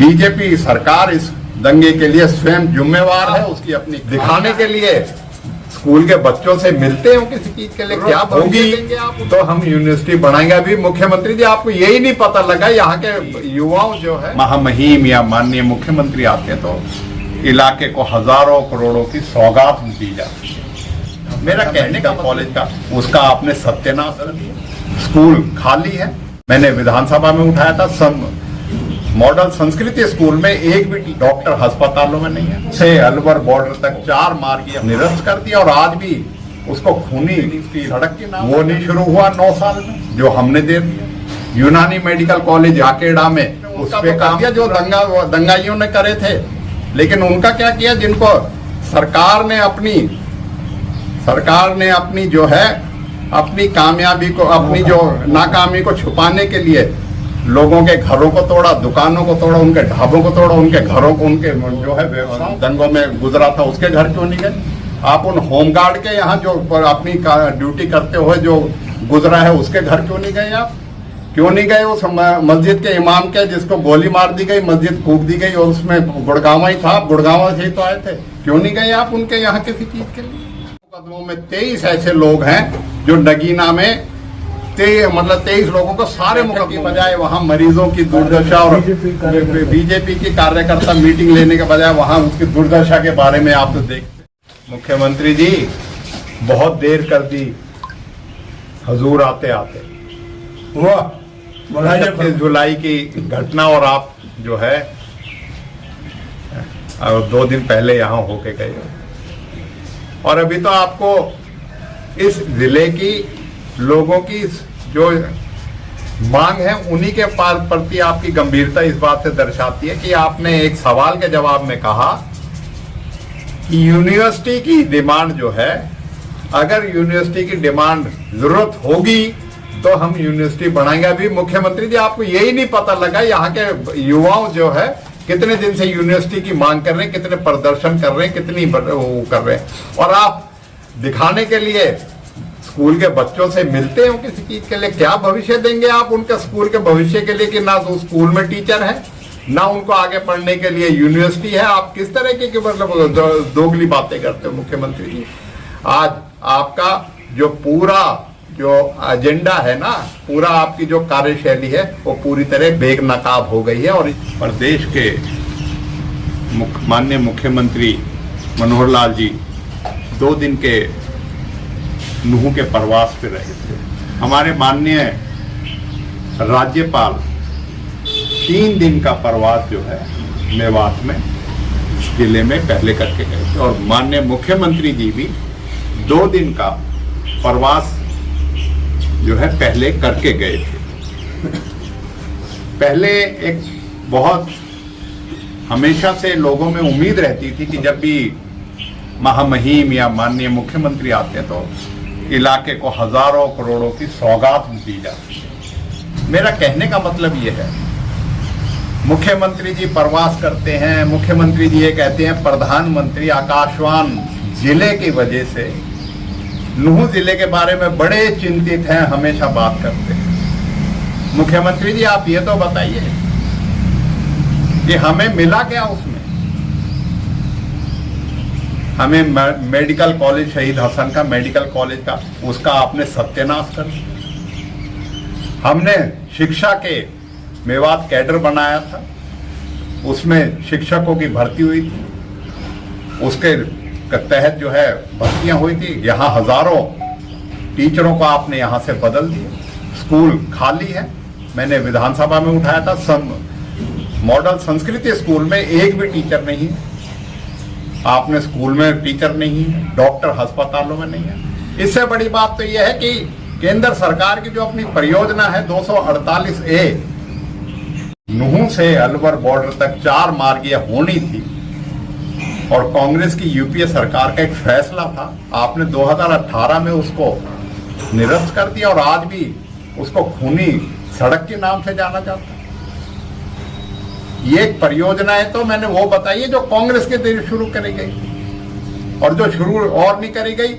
BJP सरकार इस दंगे के लिए स्वयं जिम्मेवार है। उसकी अपनी दिखाने के लिए स्कूल के बच्चों से मिलते हो किसी चीज के लिए क्या होगी तो हम यूनिवर्सिटी बनाएंगे। अभी मुख्यमंत्री जी आपको यही नहीं पता लगा, यहाँ के युवाओं जो है महामहिम या माननीय मुख्यमंत्री आते तो इलाके को हजारों करोड़ों की सौगात दी जाती है। मेरा कहने का कॉलेज का उसका आपने सत्यानाश कर दिया। स्कूल खाली है। मैंने विधानसभा में उठाया था, मॉडल संस्कृति स्कूल में एक भी डॉक्टर अस्पतालों में नहीं है। से अलवर बॉर्डर तक 4 मार्ग निरस्त कर दिया और आज भी उसको खूनी सड़क के नाम वो नहीं शुरू हुआ 9 साल में जो हमने दे दिया। यूनानी मेडिकल कॉलेज आकेडा में उस पे काम किया जो दंगाइयों ने करे थे, लेकिन उनका क्या किया जिनको सरकार ने अपनी जो है अपनी कामयाबी को अपनी जो नाकामी को छुपाने के लिए लोगों के घरों को तोड़ा, दुकानों को तोड़ा, उनके ढाबों को तोड़ा, उनके घरों को उनके जो है दंगों में गुजरा था उसके घर क्यों नहीं गए? आप उन होमगार्ड के यहाँ जो अपनी ड्यूटी करते हुए जो गुजरा है उसके घर क्यों नहीं गए? आप क्यों नहीं गए? उस मस्जिद के इमाम के जिसको गोली मार दी गई, मस्जिद फूक दी गई और उसमें गुड़गांव ही था, गुड़गांव से ही तो आए थे, क्यों नहीं गए आप उनके यहाँ किसी चीज के लिए? मुकदमों में 23 ऐसे लोग हैं जो नगीना में 23 लोगों को सारे मुकदमे की बजाय वहां मरीजों की दुर्दशा और बीजेपी की कार्यकर्ता मीटिंग लेने के बजाय वहां उसकी दुर्दशा के बारे में आप तो देखते। मुख्यमंत्री जी बहुत देर कर दी हजूर आते आते। वाह 26 जुलाई की घटना और आप जो है 2 दिन पहले यहाँ होके गए और अभी तो आपको इस जिले की लोगों की जो मांग है उन्हीं के प्रति आपकी गंभीरता इस बात से दर्शाती है कि आपने एक सवाल के जवाब में कहा कि यूनिवर्सिटी की डिमांड जो है, अगर यूनिवर्सिटी की डिमांड जरूरत होगी तो हम यूनिवर्सिटी बनाएंगे। अभी मुख्यमंत्री जी आपको यही नहीं पता लगा, यहाँ के युवाओं जो है कितने दिन से यूनिवर्सिटी की मांग कर रहे हैं, कितने प्रदर्शन कर रहे हैं, कितनी वो कर रहे हैं और आप दिखाने के लिए स्कूल के बच्चों से मिलते हो किसी चीज के लिए क्या भविष्य देंगे आप उनके स्कूल के भविष्य के लिए कि ना तो स्कूल में टीचर है ना उनको आगे पढ़ने के लिए यूनिवर्सिटी है? आप किस तरह की मतलब दोगली बातें करते हो मुख्यमंत्री जी? आज आपका जो पूरा जो एजेंडा है ना, पूरा आपकी जो कार्यशैली है वो पूरी तरह बेनकाब हो गई है। और प्रदेश के माननीय मुख्यमंत्री मनोहर लाल जी 2 दिन के नूह के प्रवास पे रहे थे। हमारे माननीय राज्यपाल 3 दिन का प्रवास जो है मेवात में जिले में पहले करके गए थे और माननीय मुख्यमंत्री जी भी 2 दिन का प्रवास जो है पहले करके गए थे। पहले एक बहुत हमेशा से लोगों में उम्मीद रहती थी कि जब भी महामहिम या माननीय मुख्यमंत्री आते हैं तो इलाके को हजारों करोड़ों की सौगात दी जाती है। मेरा कहने का मतलब ये है, मुख्यमंत्री जी प्रवास करते हैं, मुख्यमंत्री जी ये कहते हैं प्रधानमंत्री आकाशवान जिले की वजह से नूह जिले के बारे में बड़े चिंतित हैं, हमेशा बात करते हैं। मुख्यमंत्री जी आप ये तो बताइए कि हमें मिला क्या उसमें? हमें मेडिकल कॉलेज शहीद हसन का मेडिकल कॉलेज का उसका आपने सत्यानाश कर दिया। हमने शिक्षा के मेवात कैडर बनाया था, उसमें शिक्षकों की भर्ती हुई थी, उसके तहत जो है भर्तियां हुई थी। यहाँ हजारों टीचरों को आपने यहाँ से बदल दिया। स्कूल खाली है। मैंने विधानसभा में उठाया था, मॉडल संस्कृति स्कूल में एक भी टीचर नहीं है। आपने स्कूल में टीचर नहीं है, डॉक्टर अस्पतालों में नहीं है। इससे बड़ी बात तो यह है कि केंद्र सरकार की जो अपनी परियोजना है 248A नूह से अलवर बॉर्डर तक 4 मार्गीय होनी थी और कांग्रेस की यूपीए सरकार का एक फैसला था, आपने 2018 में उसको निरस्त कर दिया और आज भी उसको खूनी सड़क के नाम से जाना जाता है। ये एक परियोजना है तो मैंने वो बताई है जो कांग्रेस के देश शुरू करी गई और जो शुरू और नहीं करी गई।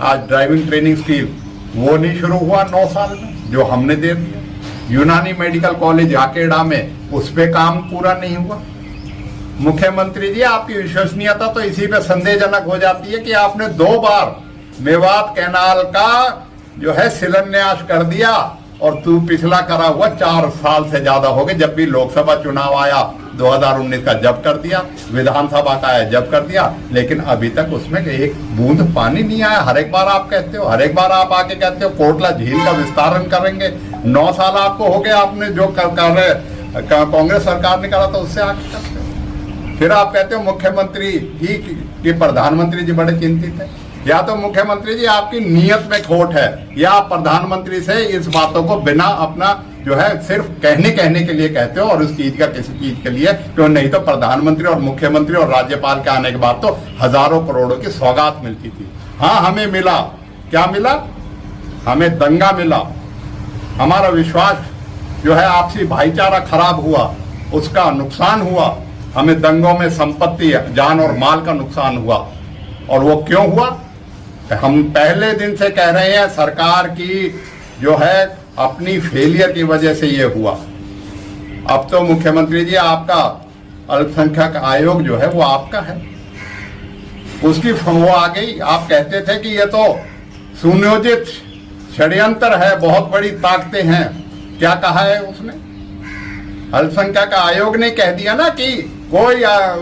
आज ड्राइविंग ट्रेनिंग स्कूल वो नहीं शुरू हुआ 9 साल में जो हमने दे दिया। यूनानी मेडिकल कॉलेज आकेडा में उस पे काम पूरा नहीं हुआ। मुख्यमंत्री जी, आपकी विश्वसनीयता तो इसी पे संदेहजनक हो जाती है कि आपने 2 बार मेवात कैनाल का जो है शिलान्यास कर दिया, और तू पिछला करा हुआ 4 साल से ज्यादा हो गए। जब भी लोकसभा चुनाव आया 2019 का जब कर दिया, विधानसभा का आया जब कर दिया, लेकिन अभी तक उसमें एक बूंद पानी नहीं आया। हर एक बार आप कहते हो, हर एक बार आप आके कहते हो कोटला झील का विस्तारण करेंगे। 9 साल आपको हो गए, आपने जो कांग्रेस सरकार ने करा था उससे आगे करते हो। फिर आप कहते हो मुख्यमंत्री ही कि प्रधानमंत्री जी बड़े चिंतित है। या तो मुख्यमंत्री जी आपकी नीयत में खोट है, या आप प्रधानमंत्री से इस बातों को बिना अपना जो है सिर्फ कहने के लिए कहते हो, और उस चीज का किसी चीज के लिए क्यों नहीं तो प्रधानमंत्री और मुख्यमंत्री और राज्यपाल के आने के बाद तो हजारों करोड़ों की सौगात मिलती थी। हाँ, हमें मिला, क्या मिला? हमें दंगा मिला। हमारा विश्वास जो है आपसी भाईचारा खराब हुआ, उसका नुकसान हुआ। हमें दंगों में संपत्ति, जान और माल का नुकसान हुआ। और वो क्यों हुआ? हम पहले दिन से कह रहे हैं सरकार की जो है अपनी फेलियर की वजह से ये हुआ। अब तो मुख्यमंत्री जी आपका अल्पसंख्यक आयोग जो है वो आपका है, उसकी वो आ गई। आप कहते थे कि ये तो सुनियोजित षड्यंत्र है, बहुत बड़ी ताकतें हैं। क्या कहा है उसने? अल्पसंख्यक आयोग ने कह दिया ना कि कोई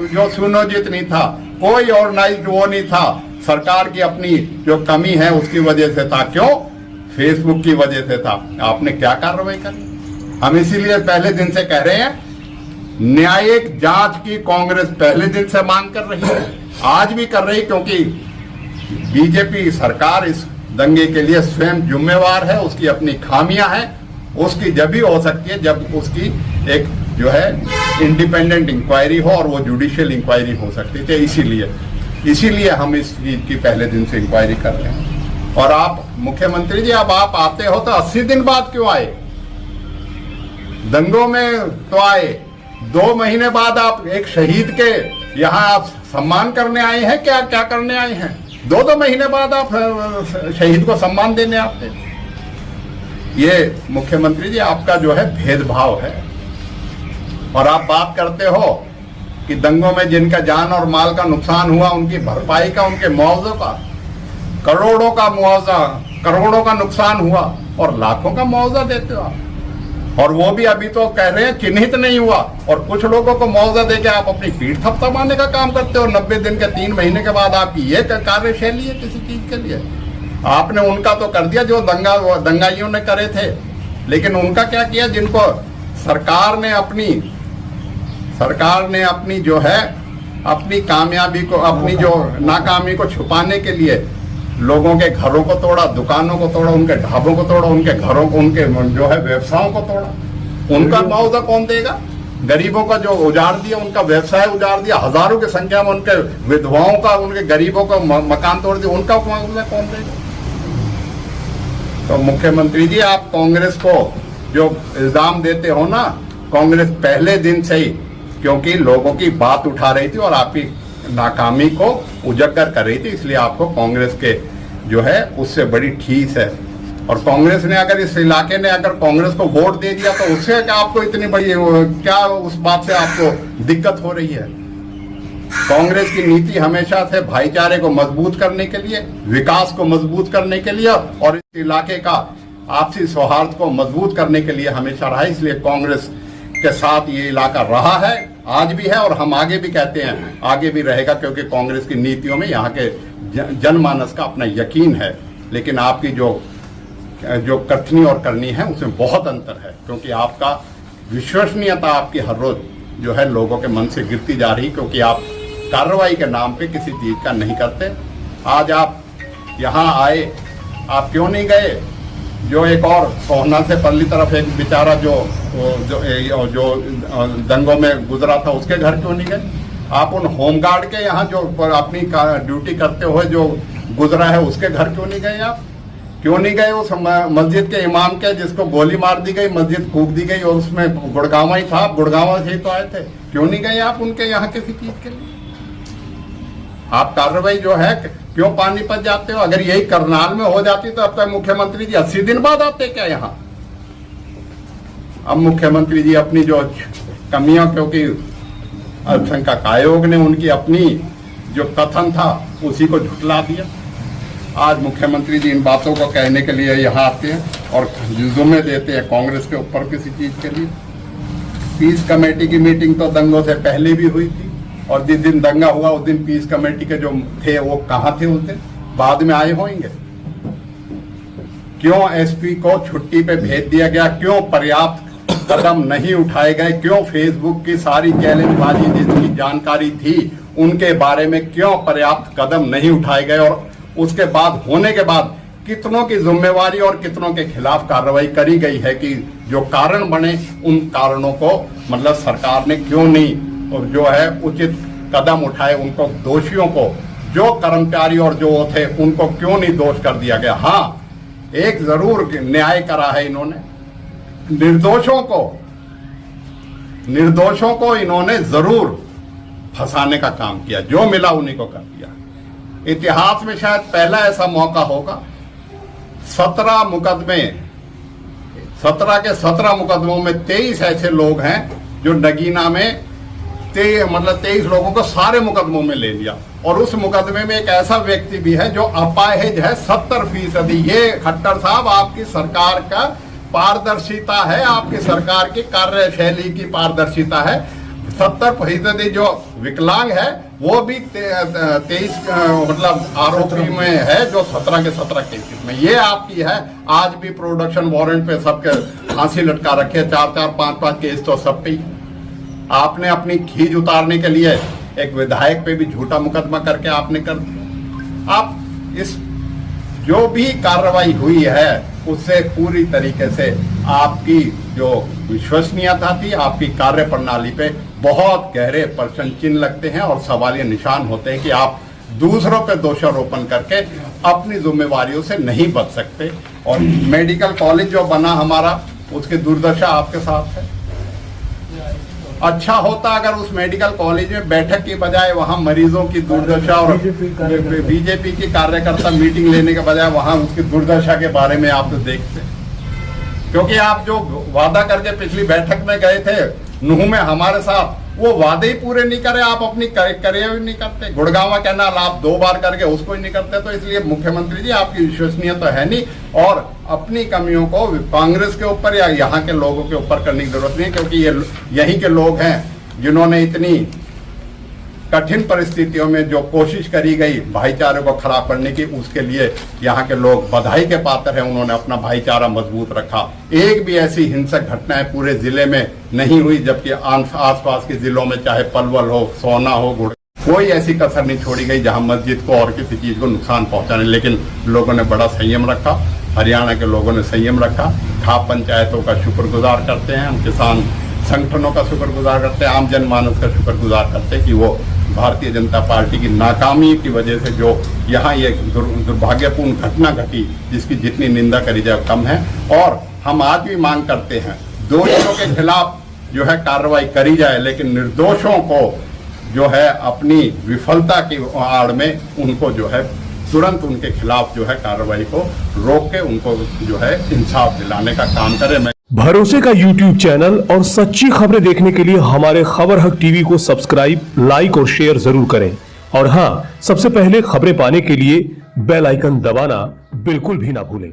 जो सुनियोजित नहीं था, कोई ऑर्गेनाइज्ड वो नहीं था, सरकार की अपनी जो कमी है उसकी वजह से था। क्यों? फेसबुक की वजह से था। आपने क्या कार्रवाई करी? हम इसीलिए पहले दिन से कह रहे हैं न्यायिक जांच की कांग्रेस पहले दिन से मांग कर रही है, आज भी कर रही, क्योंकि बीजेपी सरकार इस दंगे के लिए स्वयं जिम्मेवार है। उसकी अपनी खामियां हैं, उसकी जब भी हो सकती है जब उसकी एक जो है इंडिपेंडेंट इंक्वायरी हो, और वो जुडिशियल इंक्वायरी हो सकती थी। इसीलिए हम इस चीज की पहले दिन से इंक्वायरी कर रहे हैं। और आप मुख्यमंत्री जी, अब आप आते हो तो 80 दिन बाद क्यों आए? दंगों में तो आए, 2 महीने बाद आप एक शहीद के यहाँ आप सम्मान करने आए हैं। क्या क्या करने आए हैं? 2 महीने बाद आप शहीद को सम्मान देने आते हैं। ये मुख्यमंत्री जी आपका जो है भेदभाव है। और आप बात करते हो कि दंगों में जिनका जान और माल का नुकसान हुआ उनकी भरपाई का, उनके मुआवजे का, करोड़ों का मुआवजा, करोड़ों का नुकसान हुआ और लाखों का मुआवजा देते हो आप। और वो भी अभी तो कह रहे हैं चिन्हित नहीं हुआ, और कुछ लोगों को मुआवजा देके आप अपनी पीठ थपथपाने का काम करते हो। 90 दिन के 3 महीने के बाद आपकी ये कार्यशैली है किसी चीज के लिए? आपने उनका तो कर दिया जो दंगाइयों ने करे थे, लेकिन उनका क्या किया? जिनको सरकार ने अपनी जो है अपनी कामयाबी को, अपनी जो नाकामी को छुपाने के लिए लोगों के घरों को तोड़ा, दुकानों को तोड़ा, उनके ढाबों को तोड़ा, उनके घरों को, उनके जो है व्यवसायों को तोड़ा। उनका मुआवजा कौन देगा? गरीबों का जो उजाड़ दिया, उनका व्यवसाय उजाड़ दिया, हजारों की संख्या में उनके विधवाओं का, उनके गरीबों का मकान तोड़ दिया, उनका मुआवजा कौन देगा? तो मुख्यमंत्री जी, आप कांग्रेस को जो इल्जाम देते हो ना, कांग्रेस पहले दिन से ही क्योंकि लोगों की बात उठा रही थी और आपकी नाकामी को उजागर कर रही थी, इसलिए आपको कांग्रेस के जो है उससे बड़ी ठीस है। और कांग्रेस ने अगर इस इलाके ने अगर कांग्रेस को वोट दे दिया तो उससे क्या आपको इतनी बड़ी क्या उस बात से आपको दिक्कत हो रही है? कांग्रेस की नीति हमेशा से भाईचारे को मजबूत करने के लिए, विकास को मजबूत करने के लिए और इस इलाके का आपसी सौहार्द को मजबूत करने के लिए हमेशा रहा है। इसलिए कांग्रेस के साथ ये इलाका रहा है, आज भी है, और हम आगे भी कहते हैं आगे भी रहेगा, क्योंकि कांग्रेस की नीतियों में यहाँ के जनमानस का अपना यकीन है। लेकिन आपकी जो कथनी और करनी है उसमें बहुत अंतर है, क्योंकि आपका विश्वसनीयता आपकी हर रोज जो है लोगों के मन से गिरती जा रही, क्योंकि आप कार्रवाई के नाम पे किसी चीज का नहीं करते। आज आप यहाँ आए, आप क्यों नहीं गए? जो एक और सोहना से परली तरफ एक बेचारा जो दंगों में गुजरा था उसके घर क्यों नहीं गए? आप उन होमगार्ड के यहाँ जो अपनी ड्यूटी करते हुए जो गुजरा है उसके घर क्यों नहीं गए? आप क्यों नहीं गए उस मस्जिद के इमाम के जिसको गोली मार दी गई, मस्जिद फूंक दी गई, और उसमें गुड़गांव ही था, गुड़गांव से ही तो आए थे, क्यों नहीं गए आप उनके यहाँ किसी चीज के लिए? आप कार्रवाई जो है क्यों पानीपत जाते हो? अगर यही करनाल में हो जाती तो अब तक मुख्यमंत्री जी 80 दिन बाद आते क्या यहाँ? अब मुख्यमंत्री जी अपनी जो कमियां, क्योंकि अल्पसंख्यक आयोग ने उनकी अपनी जो कथन था उसी को झुठला दिया। आज मुख्यमंत्री जी इन बातों को कहने के लिए यहाँ आते हैं और जुम्मे देते हैं कांग्रेस के ऊपर किसी चीज के लिए। पीस कमेटी की मीटिंग तो दंगों से पहले भी हुई थी, और जिस दिन दंगा हुआ उस दिन पीस कमेटी के जो थे वो कहाँ थे? उस दिन बाद में आए होंगे। क्यों एसपी को छुट्टी पे भेज दिया गया? क्यों पर्याप्त कदम नहीं उठाए गए? क्यों फेसबुक की सारी चैलेंजबाजी जिसकी जानकारी थी उनके बारे में क्यों पर्याप्त कदम नहीं उठाए गए? और उसके बाद होने के बाद कितनों की जिम्मेवारी और कितनों के खिलाफ कार्रवाई करी गई है कि जो कारण बने उन कारणों को मतलब सरकार ने क्यों नहीं और जो है उचित कदम उठाए? उनको दोषियों को, जो कर्मचारी और जो वो थे उनको क्यों नहीं दोष कर दिया गया? हाँ, एक जरूर न्याय करा है इन्होंने, निर्दोषों को इन्होंने जरूर फंसाने का काम किया, जो मिला उन्हीं को कर दिया। इतिहास में शायद पहला ऐसा मौका होगा। 17 मुकदमे, 17 के 17 मुकदमों में 23 ऐसे लोग हैं जो नगीना में 23 लोगों को सारे मुकदमों में ले लिया, और उस मुकदमे में एक ऐसा व्यक्ति भी है जो अपाहिज है 70%। ये खट्टर साहब, आपकी सरकार का पारदर्शिता है, आपकी सरकार की कार्यशैली की पारदर्शिता है। 70% जो विकलांग है वो भी 23 मतलब आरोपी में है, जो 17 के 17 केसेस में। ये आपकी है, आज भी प्रोडक्शन वारंट पे सबके फांसी लटका रखे, 4-4, 5-5 केस तो सब पे। आपने अपनी खींच उतारने के लिए एक विधायक पे भी झूठा मुकदमा करके आपने कर दिया। आप इस जो भी कार्रवाई हुई है उससे पूरी तरीके से आपकी जो विश्वसनीयता थी, आपकी कार्य प्रणाली पे बहुत गहरे प्रश्न चिन्ह लगते हैं और सवालिया निशान होते हैं कि आप दूसरों पे दोषारोपण करके अपनी जिम्मेवारियों से नहीं बच सकते। और मेडिकल कॉलेज जो बना हमारा, उसकी दुर्दशा आपके साथ है। अच्छा होता अगर उस मेडिकल कॉलेज में बैठक की बजाय वहां मरीजों की दुर्दशा और बीजेपी की कार्यकर्ता मीटिंग लेने के बजाय वहां उसकी दुर्दशा के बारे में आप देखते। क्योंकि आप जो वादा करके पिछली बैठक में गए थे नूह में हमारे साथ, वो वादे ही पूरे नहीं करे, आप अपनी करियर नहीं करते। गुड़गांव कैनाल आप 2 बार करके उसको ही नहीं करते। तो इसलिए मुख्यमंत्री जी आपकी विश्वसनीयता तो है नहीं, और अपनी कमियों को कांग्रेस के ऊपर या यहाँ के लोगों के ऊपर करने की जरूरत नहीं, क्योंकि ये यहीं के लोग हैं जिन्होंने इतनी कठिन परिस्थितियों में जो कोशिश करी गई भाईचारे को खराब करने की, उसके लिए यहाँ के लोग बधाई के पात्र हैं। उन्होंने अपना भाईचारा मजबूत रखा। एक भी ऐसी हिंसक घटनाएं पूरे जिले में नहीं हुई, जबकि आसपास के जिलों में चाहे पलवल हो, सोना हो, कोई ऐसी कसर नहीं छोड़ी गई जहां मस्जिद को और किसी चीज को नुकसान पहुंचाने। लेकिन लोगों ने बड़ा संयम रखा, हरियाणा के लोगों ने संयम रखा। खाप पंचायतों का शुक्रगुजार करते हैं हम, किसान संगठनों का शुक्रगुजार करते हैं, आम जनमानस का शुक्रगुजार करते हैं कि वो भारतीय जनता पार्टी की नाकामी की वजह से जो यहाँ ये दुर्भाग्यपूर्ण घटना घटी, जिसकी जितनी निंदा करी जाए कम है। और हम आज भी मांग करते हैं दोषियों के खिलाफ जो है कार्रवाई करी जाए, लेकिन निर्दोषों को जो है अपनी विफलता की आड़ में उनको जो है तुरंत उनके खिलाफ जो है कार्रवाई को रोक के उनको जो है इंसाफ दिलाने का काम करें। मैं भरोसे का YouTube चैनल और सच्ची खबरें देखने के लिए हमारे खबर हक टीवी को सब्सक्राइब, लाइक और शेयर जरूर करें। और हाँ, सबसे पहले खबरें पाने के लिए बेल आइकन दबाना बिल्कुल भी ना भूलें।